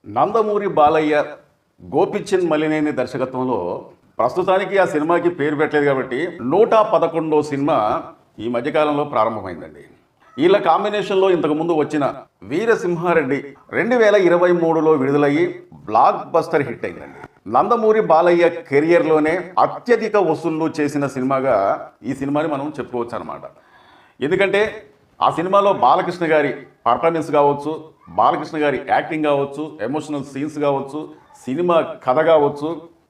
నందమూరి బాలయ్య, గోపిచంద్ మలినేని దర్శకత్వంలో ప్రస్తుతానికి ఆ సినిమాకి పేరు పెట్టలేదు కాబట్టి 111వ సినిమా ఈ మధ్యకాలంలో ప్రారంభమైందండి. వీళ్ళ కాంబినేషన్లో ఇంతకుముందు వచ్చిన వీరసింహారెడ్డి 2023లో విడుదలయ్యి బ్లాక్ బస్టర్ హిట్ అయిందండి. నందమూరి బాలయ్య కెరియర్లోనే అత్యధిక వసూళ్లు చేసిన సినిమాగా ఈ సినిమాని మనం చెప్పుకోవచ్చు అనమాట. ఎందుకంటే ఆ సినిమాలో బాలకృష్ణ గారి పర్ఫార్మెన్స్ కావచ్చు, బాలకృష్ణ గారి యాక్టింగ్ కావచ్చు, ఎమోషనల్ సీన్స్ కావచ్చు, సినిమా కథ కావచ్చు,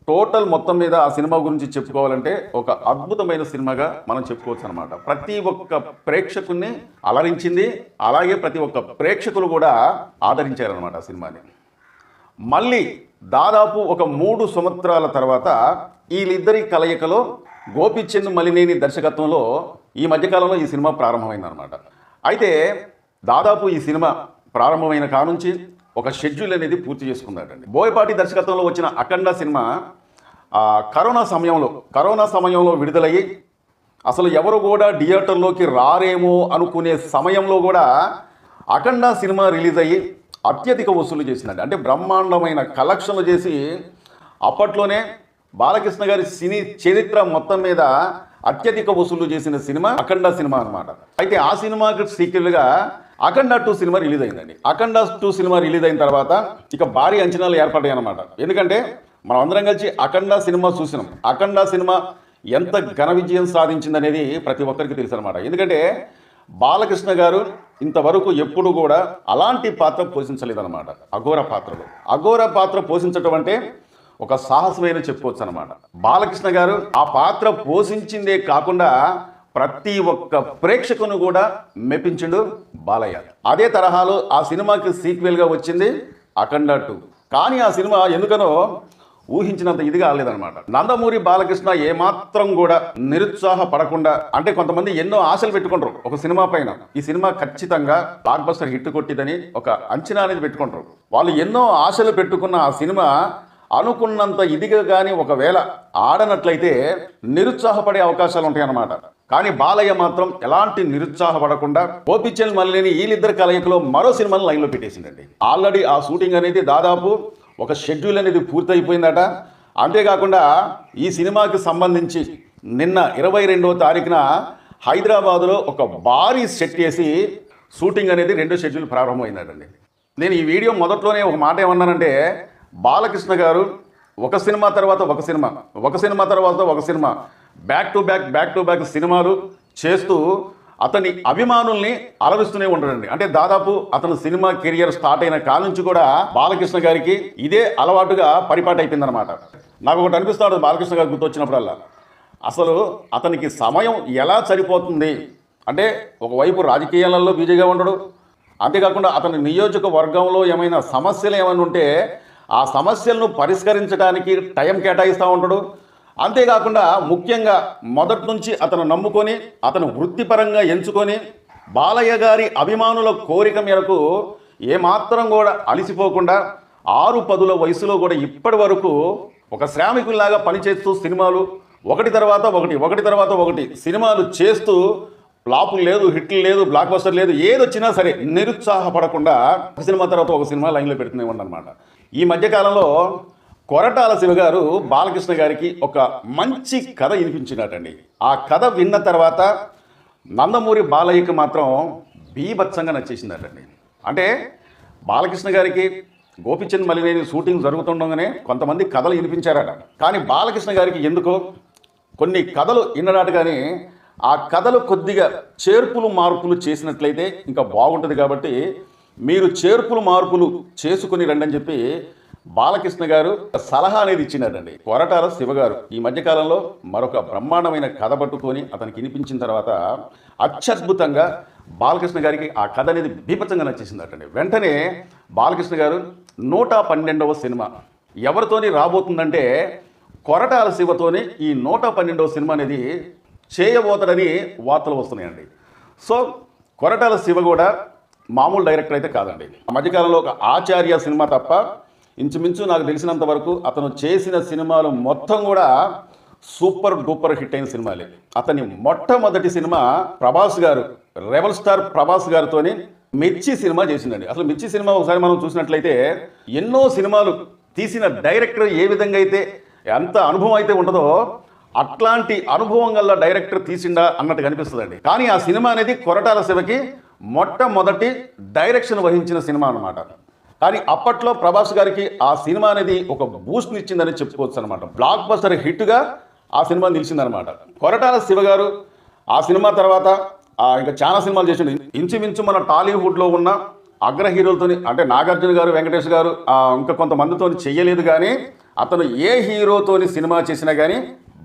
టోటల్ మొత్తం మీద ఆ సినిమా గురించి చెప్పుకోవాలంటే ఒక అద్భుతమైన సినిమాగా మనం చెప్పుకోవచ్చు అనమాట. ప్రతి ఒక్క ప్రేక్షకుల్ని అలరించింది, అలాగే ప్రతి ఒక్క ప్రేక్షకులు కూడా ఆదరించారనమాట ఆ సినిమాని. మళ్ళీ దాదాపు ఒక 3 సంవత్సరాల తర్వాత వీళ్ళిద్దరి కలయికలో గోపిచంద్ మలినేని దర్శకత్వంలో ఈ మధ్యకాలంలో ఈ సినిమా ప్రారంభమైందనమాట. అయితే దాదాపు ఈ సినిమా ప్రారంభమైన కానుంచి ఒక షెడ్యూల్ అనేది పూర్తి చేసుకుందాటండి. బోయపాటి దర్శకత్వంలో వచ్చిన అఖండ సినిమా కరోనా సమయంలో విడుదలయ్యి అసలు ఎవరు కూడా థియేటర్లోకి రారేమో అనుకునే సమయంలో కూడా అఖండ సినిమా రిలీజ్ అయ్యి అత్యధిక వసూలు చేసిందండి. అంటే బ్రహ్మాండమైన కలెక్షన్లు చేసి అప్పట్లోనే బాలకృష్ణ గారి సినీ చరిత్ర మొత్తం మీద అత్యధిక వసూలు చేసిన సినిమా అఖండ సినిమా అనమాట. అయితే ఆ సినిమాకి సీక్వెల్గా అఖండ 2 సినిమా రిలీజ్ అయిందండి. అఖండ 2 సినిమా రిలీజ్ అయిన తర్వాత ఇక భారీ అంచనాలు ఏర్పడ్డాయి అనమాట. ఎందుకంటే మనం అందరం కలిసి అఖండ సినిమా చూసినాం. అఖండ సినిమా ఎంత ఘన విజయం సాధించిందనేది ప్రతి ఒక్కరికి తెలుసు అనమాట. ఎందుకంటే బాలకృష్ణ గారు ఇంతవరకు ఎప్పుడు కూడా అలాంటి పాత్ర పోషించలేదన్నమాట. అఘోర పాత్ర పోషించడం అంటే ఒక సాహసమైన చెప్పుకోవచ్చు అనమాట. బాలకృష్ణ గారు ఆ పాత్ర పోషించిందే కాకుండా ప్రతి ఒక్క ప్రేక్షకును కూడా మెప్పించిండు బాలయ్య. అదే తరహాలో ఆ సినిమాకి సీక్వెల్గా వచ్చింది అఖండ 2. కానీ ఆ సినిమా ఎందుకనో ఊహించినంత ఇదిగా ఆలేదనమాట. నందమూరి బాలకృష్ణ ఏమాత్రం కూడా నిరుత్సాహపడకుండా, అంటే కొంతమంది ఎన్నో ఆశలు పెట్టుకుంటారు ఒక సినిమా పైన, ఈ సినిమా ఖచ్చితంగా బ్లాక్ బస్టర్ హిట్ కొట్టిదని ఒక అంచనా అనేది పెట్టుకుంటారు. వాళ్ళు ఎన్నో ఆశలు పెట్టుకున్న ఆ సినిమా అనుకున్నంత ఇదిగా కానీ ఒకవేళ ఆడనట్లయితే నిరుత్సాహపడే అవకాశాలు ఉంటాయి అన్నమాట. కానీ బాలయ్య మాత్రం ఎలాంటి నిరుత్సాహపడకుండా గోపిచంద్ మలినేని వీళ్ళిద్దరి కలయికలో మరో సినిమాని లైన్లో పెట్టేసిందండి. ఆల్రెడీ ఆ షూటింగ్ అనేది దాదాపు ఒక షెడ్యూల్ అనేది పూర్తయిపోయిందట. అంతేకాకుండా ఈ సినిమాకి సంబంధించి నిన్న 22వ తారీఖున హైదరాబాదులో ఒక భారీ సెట్ చేసి షూటింగ్ అనేది 2వ షెడ్యూల్ ప్రారంభమైందటండి. నేను ఈ వీడియో మొదట్లోనే ఒక మాట ఏమన్నానంటే, బాలకృష్ణ గారు ఒక సినిమా తర్వాత ఒక సినిమా తర్వాత ఒక సినిమా బ్యాక్ టు బ్యాక్ సినిమాలు చేస్తూ అతని అభిమానుల్ని అలరిస్తూనే ఉంటాడండి. అంటే దాదాపు అతను సినిమా కెరియర్ స్టార్ట్ అయిన కాల నుంచి కూడా బాలకృష్ణ గారికి ఇదే అలవాటుగా పరిపాటు అయిపోయిందనమాట. నాకు ఒకటి అనిపిస్తాడు బాలకృష్ణ గారు గుర్తొచ్చినప్పుడల్లా, అసలు అతనికి సమయం ఎలా సరిపోతుంది అంటే ఒకవైపు రాజకీయాలలో బిజీగా ఉండడు, అంతేకాకుండా అతని నియోజకవర్గంలో ఏమైనా సమస్యలు ఏమైనా ఉంటే ఆ సమస్యలను పరిష్కరించడానికి టైం కేటాయిస్తూ ఉంటాడు. అంతేకాకుండా ముఖ్యంగా మొదటి నుంచి అతను నమ్ముకొని, అతను వృత్తిపరంగా ఎంచుకొని బాలయ్య గారి అభిమానుల కోరిక మేరకు ఏమాత్రం కూడా అలసిపోకుండా 6-10 వయసులో కూడా ఇప్పటి వరకు ఒక శ్రామికుల్లాగా పనిచేస్తూ సినిమాలు ఒకటి తర్వాత ఒకటి సినిమాలు చేస్తూ ఫ్లాపులు లేదు, హిట్లు లేదు, బ్లాక్ బస్టర్ లేదు, ఏదొచ్చినా సరే నిరుత్సాహపడకుండా ఒక సినిమా తర్వాత ఒక సినిమా లైన్లో పెడుతూనే ఉండనమాట. ఈ మధ్యకాలంలో కొరటాల శివ గారు బాలకృష్ణ గారికి ఒక మంచి కథ వినిపించినట్టండి. ఆ కథ విన్న తర్వాత నందమూరి బాలయ్యకి మాత్రం బీభత్సంగా నచ్చేసిందటండి. అంటే బాలకృష్ణ గారికి గోపిచంద్ మలినేని షూటింగ్ జరుగుతుండగానే కొంతమంది కథలు వినిపించారట. కానీ బాలకృష్ణ గారికి ఎందుకో కొన్ని కథలు విన్ననాటు కానీ ఆ కథలు కొద్దిగా చేర్పులు మార్పులు చేసినట్లయితే ఇంకా బాగుంటుంది, కాబట్టి మీరు చేర్పులు మార్పులు చేసుకుని రండి అని చెప్పి బాలకృష్ణ గారు సలహా అనేది ఇచ్చినారండి. కొరటాల శివ గారు ఈ మధ్యకాలంలో మరొక బ్రహ్మాండమైన కథ పట్టుకొని అతనికి వినిపించిన తర్వాత అత్యద్భుతంగా బాలకృష్ణ గారికి ఆ కథ అనేది బీభత్సంగా నచ్చేసిందటండి. వెంటనే బాలకృష్ణ గారు 112వ సినిమా ఎవరితోని రాబోతుందంటే కొరటాల శివతోని ఈ 112వ సినిమా అనేది చేయబోతాడని వార్తలు వస్తున్నాయండి. సో కొరటాల శివ కూడా మామూలు డైరెక్టర్ అయితే కాదండి. ఆ మధ్యకాలంలో ఒక ఆచార్య సినిమా తప్ప ఇంచుమించు నాకు తెలిసినంత వరకు అతను చేసిన సినిమాలు మొత్తం కూడా సూపర్ డూపర్ హిట్ అయిన సినిమాలే. అతని మొట్టమొదటి సినిమా ప్రభాస్ గారు, రెబల్ స్టార్ ప్రభాస్ గారితోని మిర్చి సినిమా చేసిందండి. అసలు మిర్చి సినిమా ఒకసారి మనం చూసినట్లయితే ఎన్నో సినిమాలు తీసిన డైరెక్టర్ ఏ విధంగా అయితే ఎంత అనుభవం అయితే ఉంటుందో అట్లాంటి అనుభవం గల డైరెక్టర్ తీసిండా అన్నట్టు కనిపిస్తుందండి. కానీ ఆ సినిమా అనేది కొరటాల శివకి మొట్టమొదటి డైరెక్షన్ వహించిన సినిమా అనమాట. కానీ అప్పట్లో ప్రభాస్ గారికి ఆ సినిమా అనేది ఒక బూస్ట్ని ఇచ్చిందని చెప్పుకోవచ్చు అనమాట. బ్లాక్ బస్టర్ హిట్గా ఆ సినిమా నిలిచిందనమాట. కొరటాల శివ గారు ఆ సినిమా తర్వాత ఇంకా చాలా సినిమాలు చేసిండు. ఇంచుమించు మన టాలీవుడ్లో ఉన్న అగ్ర హీరోలతోని అంటే నాగార్జున గారు, వెంకటేష్ గారు ఇంకా కొంతమందితో చెయ్యలేదు. కానీ అతను ఏ హీరోతోని సినిమా చేసినా కానీ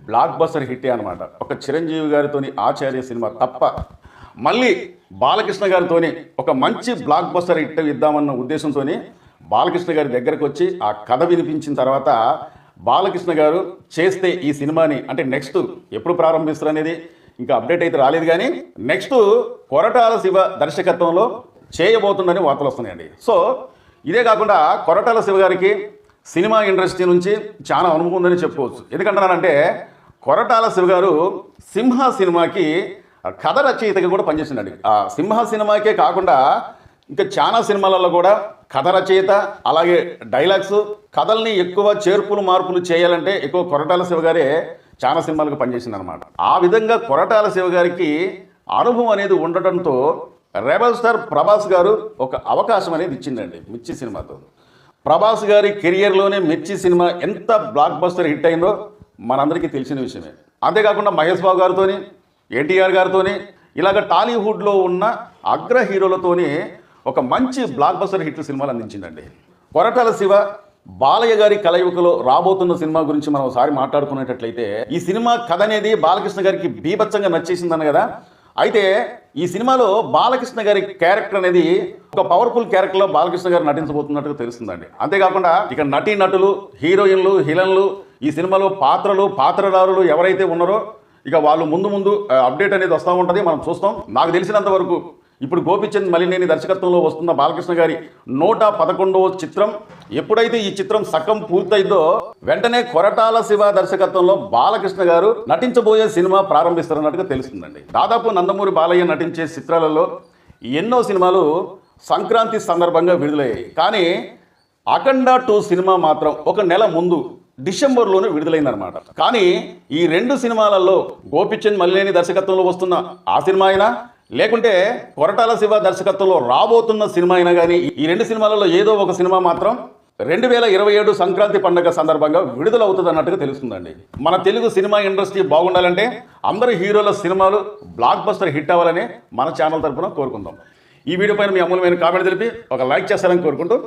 బ్లాక్ బస్టర్ హిట్టే అనమాట. ఒక చిరంజీవి గారితోని ఆచార్య సినిమా తప్ప మళ్ళీ బాలకృష్ణ గారితోని ఒక మంచి బ్లాక్ బస్టర్ హిట్ ఇద్దామన్న ఉద్దేశంతో బాలకృష్ణ గారి దగ్గరకు వచ్చి ఆ కథ వినిపించిన తర్వాత బాలకృష్ణ గారు చేస్తే ఈ సినిమాని అంటే నెక్స్ట్ ఎప్పుడు ప్రారంభిస్తారు అనేది ఇంకా అప్డేట్ అయితే రాలేదు. కానీ నెక్స్ట్ కొరటాల శివ దర్శకత్వంలో చేయబోతుందని వార్తలు వస్తున్నాయండి. సో ఇదే కాకుండా కొరటాల శివ గారికి సినిమా ఇండస్ట్రీ నుంచి చాలా అనుభవం ఉందని చెప్పుకోవచ్చు. ఎందుకంటున్నానంటే కొరటాల శివ గారు సింహ సినిమాకి కథ రచయితగా కూడా పనిచేసిందండి. ఆ సింహ సినిమాకే కాకుండా ఇంకా చాలా సినిమాలలో కూడా కథ రచయిత, అలాగే డైలాగ్స్, కథల్ని ఎక్కువ చేర్పులు మార్పులు చేయాలంటే ఎక్కువ కొరటాల శివ గారే చాలా సినిమాలకు పనిచేసింది అనమాట. ఆ విధంగా కొరటాల శివ గారికి అనుభవం అనేది ఉండటంతో రెబల్ స్టార్ ప్రభాస్ గారు ఒక అవకాశం అనేది ఇచ్చిందండి మిర్చి సినిమాతో. ప్రభాస్ గారి కెరియర్లోనే మిర్చి సినిమా ఎంత బ్లాక్ బస్టర్ హిట్ అయిందో మనందరికీ తెలిసిన విషయమే. అంతేకాకుండా మహేష్ బాబు గారితోని, ఎన్టీఆర్ గారితోని ఇలాగ టాలీవుడ్లో ఉన్న అగ్ర హీరోలతోని ఒక మంచి బ్లాక్ బస్టర్ హిట్ సినిమాలు అందించిందండి. కొరటాల శివ బాలయ్య గారి కలయికలో రాబోతున్న సినిమా గురించి మనం ఒకసారి మాట్లాడుకునేటట్లయితే ఈ సినిమా కథ అనేది బాలకృష్ణ గారికి బీభత్సంగా నచ్చేసిందన్న కదా. అయితే ఈ సినిమాలో బాలకృష్ణ గారి క్యారెక్టర్ అనేది ఒక పవర్ఫుల్ క్యారెక్టర్లో బాలకృష్ణ గారు నటించబోతున్నట్టుగా తెలుస్తుందండి. అంతేకాకుండా ఇక నటీనటులు, హీరోయిన్లు, హిలన్లు, ఈ సినిమాలో పాత్రదారులు ఎవరైతే ఉన్నారో ఇక వాళ్ళు ముందు అప్డేట్ అనేది వస్తూ ఉంటుంది, మనం చూస్తాం. నాకు తెలిసినంత వరకు ఇప్పుడు గోపిచంద్ మలినేని దర్శకత్వంలో వస్తున్న బాలకృష్ణ గారి 111వ చిత్రం ఎప్పుడైతే ఈ చిత్రం సగం పూర్తయిందో వెంటనే కొరటాల శివ దర్శకత్వంలో బాలకృష్ణ గారు నటించబోయే సినిమా ప్రారంభిస్తారన్నట్టుగా తెలుస్తుందండి. దాదాపు నందమూరి బాలయ్య నటించే చిత్రాలలో ఎన్నో సినిమాలు సంక్రాంతి సందర్భంగా విడుదలయ్యాయి. కానీ అఖండ 2 సినిమా మాత్రం ఒక నెల ముందు డిసెంబర్లోనే విడుదలైందనమాట. కానీ ఈ రెండు సినిమాలలో గోపిచంద్ మలినేని దర్శకత్వంలో వస్తున్న ఆ సినిమా అయినా లేకుంటే కొరటాల శివ దర్శకత్వంలో రాబోతున్న సినిమా అయినా కానీ ఈ రెండు సినిమాలలో ఏదో ఒక సినిమా మాత్రం 2027 సంక్రాంతి పండుగ సందర్భంగా విడుదలవుతుంది అన్నట్టుగా తెలుస్తుందండి. మన తెలుగు సినిమా ఇండస్ట్రీ బాగుండాలంటే అందరు హీరోల సినిమాలు బ్లాక్ బస్టర్ హిట్ అవ్వాలని మన ఛానల్ తరఫున కోరుకుందాం. ఈ వీడియో పైన మీ అమూల్యమైన కామెంట్ తెలిపి ఒక లైక్ చేస్తారని కోరుకుంటూ